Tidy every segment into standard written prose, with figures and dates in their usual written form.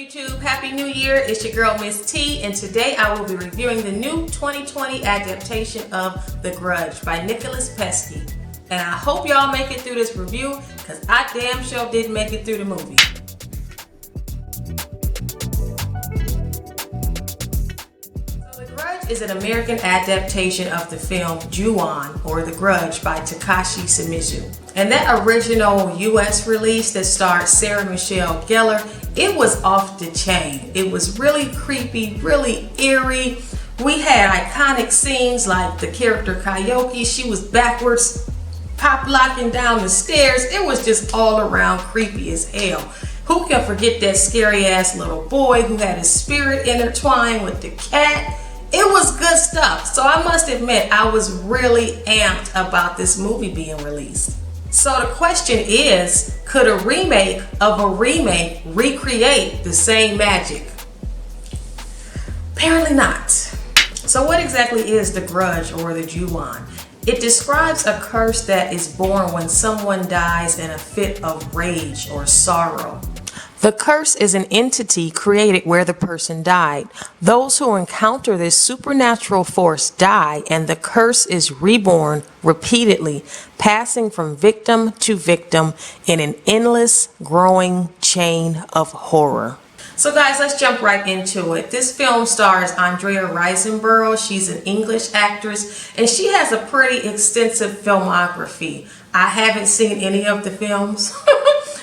YouTube? Happy New Year. It's your girl Miss T, and today I will be reviewing the new 2020 adaptation of The Grudge by Nicholas Pesky. And I hope y'all make it through this review because I damn sure didn't make it through the movie. So The Grudge is an American adaptation of the film Ju-On, or The Grudge, by Takashi Shimizu. And that original US release that starred Sarah Michelle Gellar, it was off the chain. It was really creepy, really eerie. We had iconic scenes like the character Kyoki. She was backwards, pop locking down the stairs. It was just all around creepy as hell. Who can forget that scary ass little boy who had his spirit intertwined with the cat? It was good stuff. So I must admit, I was really amped about this movie being released. So the question is, could a remake of a remake recreate the same magic? Apparently not. So what exactly is The Grudge or the Ju-On? It describes a curse that is born when someone dies in a fit of rage or sorrow. The curse is an entity created where the person died. Those who encounter this supernatural force die, and the curse is reborn repeatedly, passing from victim to victim in an endless, growing chain of horror. So guys, let's jump right into it. This film stars Andrea Riseborough. She's an English actress, and she has a pretty extensive filmography. I haven't seen any of the films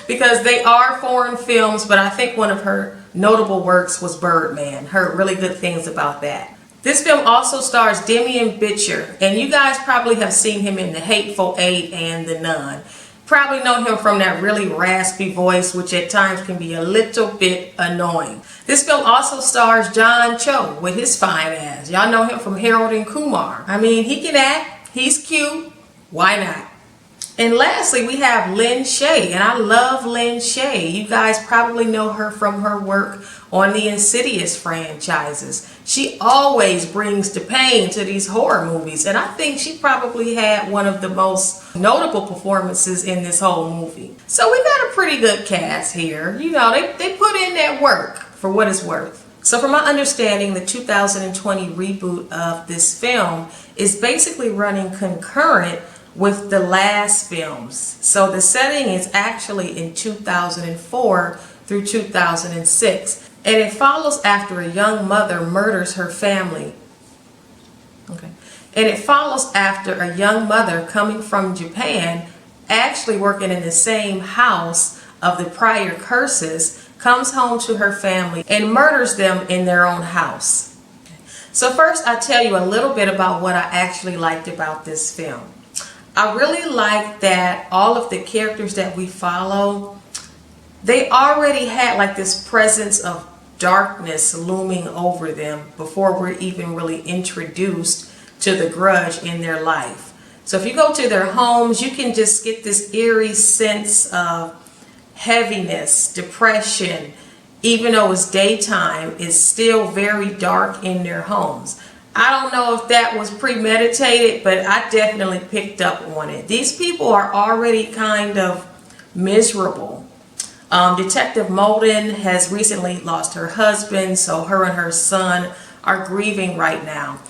because they are foreign films, but I think one of her notable works was Birdman. Heard really good things about that. This film also stars Demian Bichir, and you guys probably have seen him in The Hateful Eight and The Nun. Probably know him from that really raspy voice, which at times can be a little bit annoying. This film also stars John Cho with his fine ass. Y'all know him from Harold and Kumar. I mean, he can act, he's cute, why not? And lastly, we have Lin Shaye, and I love Lin Shaye. You guys probably know her from her work on the Insidious franchises. She always brings the pain to these horror movies, and I think she probably had one of the most notable performances in this whole movie. So we got a pretty good cast here. You know, they put in that work for what it's worth. So from my understanding, the 2020 reboot of this film is basically running concurrent with the last films. So the setting is actually in 2004 through 2006. And it follows after a young mother murders her family. Okay. And it follows after a young mother coming from Japan, actually working in the same house of the prior curses, comes home to her family and murders them in their own house. So first, I'll tell you a little bit about what I actually liked about this film. I really like that all of the characters that we follow, they already had like this presence of darkness looming over them before we're even really introduced to the grudge in their life. So if you go to their homes, you can just get this eerie sense of heaviness, depression. Even though it's daytime, it's still very dark in their homes. I don't know if that was premeditated, but I definitely picked up on it. These people are already kind of miserable. Detective Molden has recently lost her husband, so her and her son are grieving right now.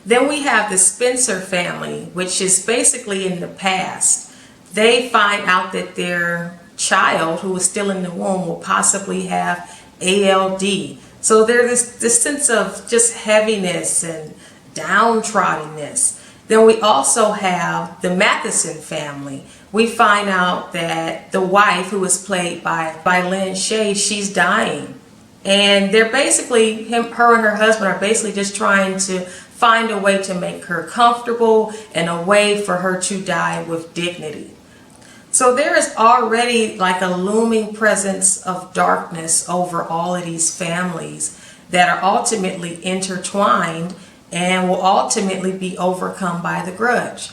Then we have the Spencer family, which is basically in the past. They find out that their child, who is still in the womb, will possibly have ALD. So there's this sense of just heaviness and downtroddenness. Then we also have the Matheson family. We find out that the wife, who is played by Lin Shaye, she's dying. And they're basically, her and her husband are basically just trying to find a way to make her comfortable and a way for her to die with dignity. So there is already like a looming presence of darkness over all of these families that are ultimately intertwined and will ultimately be overcome by the grudge.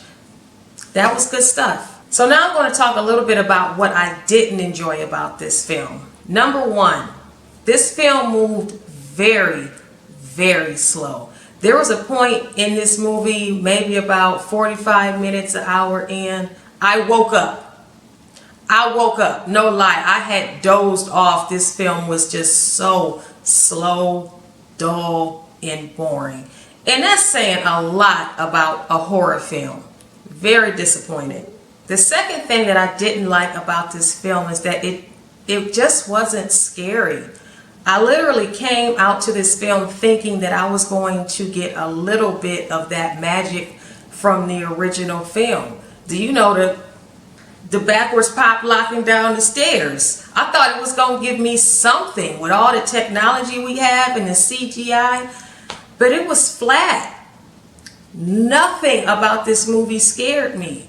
That was good stuff. So now I'm going to talk a little bit about what I didn't enjoy about this film. Number one, this film moved very, very slow. There was a point in this movie, maybe about 45 minutes, an hour in, I woke up. I woke up, no lie, I had dozed off. This film was just so slow, dull, and boring. And that's saying a lot about a horror film. Very disappointed. The second thing that I didn't like about this film is that it just wasn't scary. I literally came out to this film thinking that I was going to get a little bit of that magic from the original film. Do you know the backwards pop locking down the stairs? I thought it was going to give me something with all the technology we have and the CGI, but it was flat. Nothing about this movie scared me.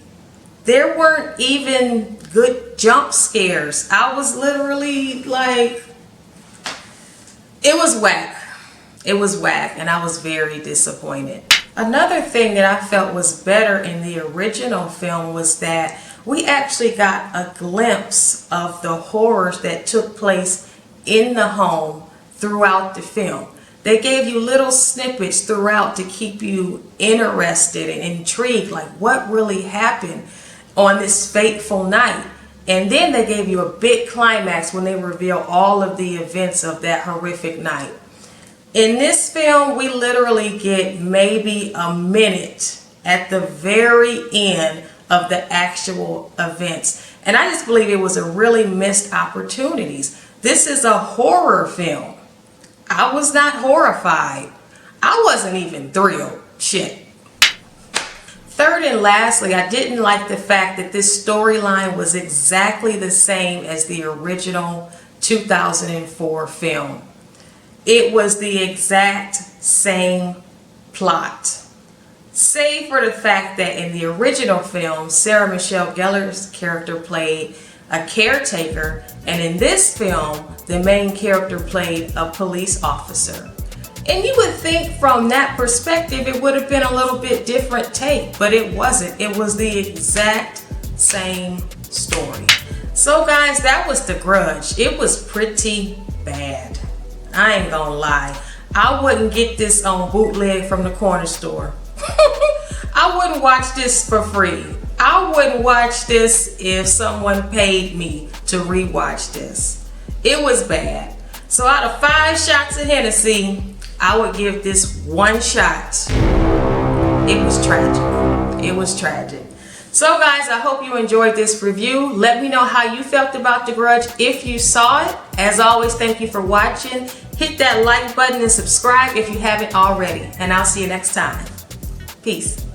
There weren't even good jump scares. I was literally like, it was whack. It was whack, and I was very disappointed. Another thing that I felt was better in the original film was that we actually got a glimpse of the horrors that took place in the home throughout the film. They gave you little snippets throughout to keep you interested and intrigued, like what really happened on this fateful night. And then they gave you a big climax when they reveal all of the events of that horrific night. In this film, we literally get maybe a minute at the very end of the actual events. And I just believe it was a really missed opportunities. This is a horror film. I was not horrified. I wasn't even thrilled. Shit. Third and lastly, I didn't like the fact that this storyline was exactly the same as the original 2004 film. It was the exact same plot. Save for the fact that in the original film, Sarah Michelle Gellar's character played a caretaker, and in this film, the main character played a police officer. And you would think from that perspective it would have been a little bit different take, but it wasn't. It was the exact same story. So guys, that was The Grudge. It was pretty bad. I ain't gonna lie. I wouldn't get this on bootleg from the corner store. I wouldn't watch this for free. I wouldn't watch this if someone paid me to rewatch this. It was bad. So out of 5 shots of Hennessy, I would give this 1 shot. It was tragic. It was tragic. So guys, I hope you enjoyed this review. Let me know how you felt about The Grudge if you saw it. As always, thank you for watching. Hit that like button and subscribe if you haven't already. And I'll see you next time. Peace.